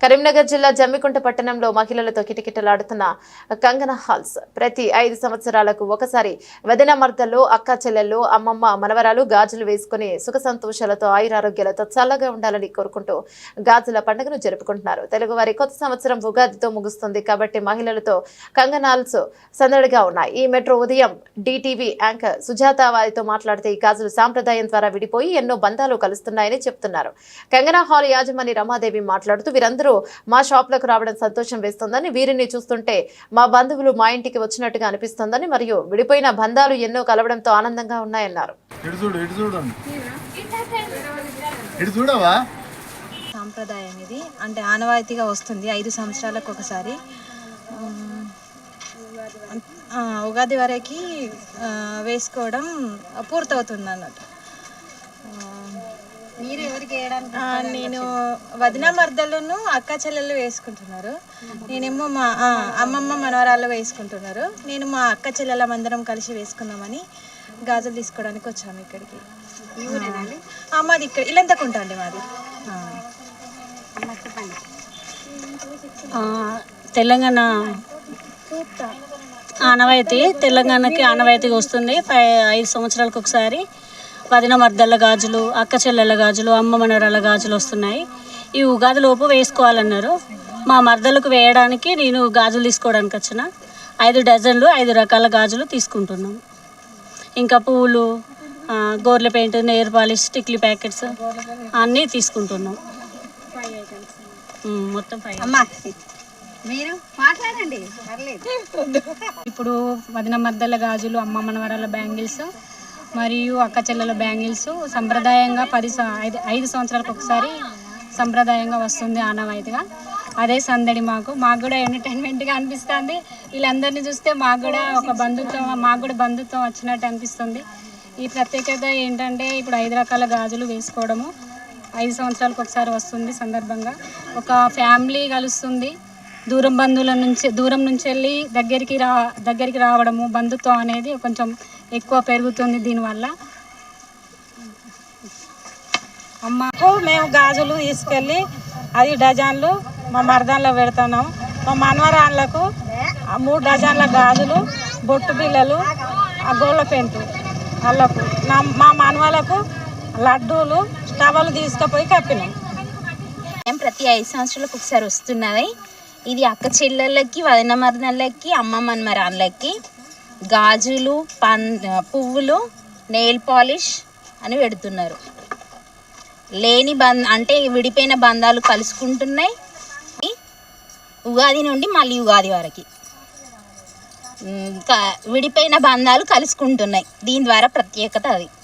కరీంనగర్ జిల్లా జమ్మికుంట పట్టణంలో మహిళలతో కిటకిటలాడుతున్న కంగనా హాల్స్. ప్రతి 5 సంవత్సరాలకు ఒకసారి వదిన మర్దల్లో, అక్క చెల్లెళ్ళు, అమ్మమ్మ మనవరాలు గాజులు వేసుకుని సుఖ సంతోషాలతో ఆయురారోగ్యాలతో చల్లగా ఉండాలని కోరుకుంటూ గాజుల పండుగను జరుపుకుంటున్నారు. తెలుగువారి కొత్త సంవత్సరం ఉగాదితో ముగుస్తుంది కాబట్టి మహిళలతో కంగనాల్స్ సందడిగా ఉన్నాయి. ఈ మెట్రో ఉదయం డిటీవీ యాంకర్ సుజాత వారితో మాట్లాడితే ఈ గాజులు సాంప్రదాయం ద్వారా విడిపోయి ఎన్నో బంధాలు కలుస్తున్నాయని చెప్తున్నారు. కంగనా హాల్ యాజమాని రమాదేవి మాట్లాడుతూ వీరందరూ మా షాప్లకు రావడం సంతోషం వేస్తుందని, వీరిని చూస్తుంటే మా బంధువులు మా ఇంటికి వచ్చినట్టుగా అనిపిస్తుందని, మరియు విడిపోయిన బంధాలు ఎన్నో కలవడంతో ఆనందంగా ఉన్నాయన్నారు. సాంప్రదాయం ఇది, అంటే ఆనవాయితీగా వస్తుంది 5 సంవత్సరాలకు ఒకసారి. ఉగాది వరకు వేసుకోవడం పూర్తవుతుంది అన్నట్టు. నేను వదిన మర్దలను అక్క చెల్లెళ్ళు వేసుకుంటున్నారు, నేనేమో మా అమ్మమ్మ మనవరాళ్ళు వేసుకుంటున్నారు. నేను మా అక్క చెల్లెల మందరం కలిసి వేసుకుందామని గాజులు తీసుకోవడానికి వచ్చాము ఇక్కడికి. మాది ఇక్కడ ఇల్లంతకుంటా అండి మాది. తెలంగాణ ఆనవాయితీ, తెలంగాణకి ఆనవాయితీగా వస్తుంది 5 సంవత్సరాలకు ఒకసారి. వదిన మర్దళ్ళ గాజులు, అక్క చెల్లెళ్ళ గాజులు, అమ్మ మనవరాళ్ళ గాజులు వస్తున్నాయి. ఈ ఉగాది లోపు వేసుకోవాలన్నారు. మా మర్దలకు వేయడానికి నేను గాజులు తీసుకోవడానికి వచ్చిన 5 డజన్లు 5 రకాల గాజులు తీసుకుంటున్నాం. ఇంకా పువ్వులు, గోర్ల పెయింట్, నెయిల్ పాలిష్, స్టిక్లీ ప్యాకెట్స్ అన్నీ తీసుకుంటున్నాం. మొత్తం 5. మీరు మాట్లాడండి. ఇప్పుడు వదిన మర్దళ్ళ గాజులు, అమ్మ మనవరాళ్ళ బ్యాంగిల్స్ మరియు అక్క చెల్లెల బ్యాంగిల్స్ సంప్రదాయంగా 5 సంవత్సరాలకు ఒకసారి సంప్రదాయంగా వస్తుంది ఆనవాయితీగా. అదే సందడి మాకు కూడా ఎంటర్టైన్మెంట్గా అనిపిస్తుంది. వీళ్ళందరినీ చూస్తే మాకు కూడా బంధుత్వం వచ్చినట్టు అనిపిస్తుంది. ఈ ప్రత్యేకత ఏంటంటే ఇప్పుడు 5 రకాల గాజులు వేసుకోవడము 5 సంవత్సరాలకు ఒకసారి వస్తుంది సందర్భంగా. ఒక ఫ్యామిలీ కలుస్తుంది, దూరం నుంచి వెళ్ళి దగ్గరికి రావడము, బంధుత్వం అనేది కొంచెం ఎక్కువ పెరుగుతుంది దీనివల్ల. అమ్మకు మేము గాజులు తీసుకెళ్ళి 5 డజన్లు మా మర్దాన్లో పెడుతున్నాం. మా మనవరాళ్ళకు 3 డజన్ల గాజులు, బొట్టు బిళ్ళలు, గోళ్ళ పెంటు వాళ్ళకు, మా మనవాళ్ళకు లడ్డూలు, స్టవ్లు తీసుకుపోయి కప్పినాం. మేము ప్రతి 5 సంవత్సరాలకు ఒకసారి వస్తున్నది. ఇది అక్క చెల్లెళ్ళకి, వదిన మర్దళ్ళకి, అమ్మ మనమరాళ్ళకి గాజులు, పువ్వులు, నెయిల్ పాలిష్ అని పెడుతున్నారు. అంటే విడిపోయిన బంధాలు కలుసుకుంటున్నాయి. ఉగాది నుండి మళ్ళీ ఉగాది వరకు విడిపోయిన బంధాలు కలుసుకుంటున్నాయి. దీని ద్వారా ప్రత్యేకత అది.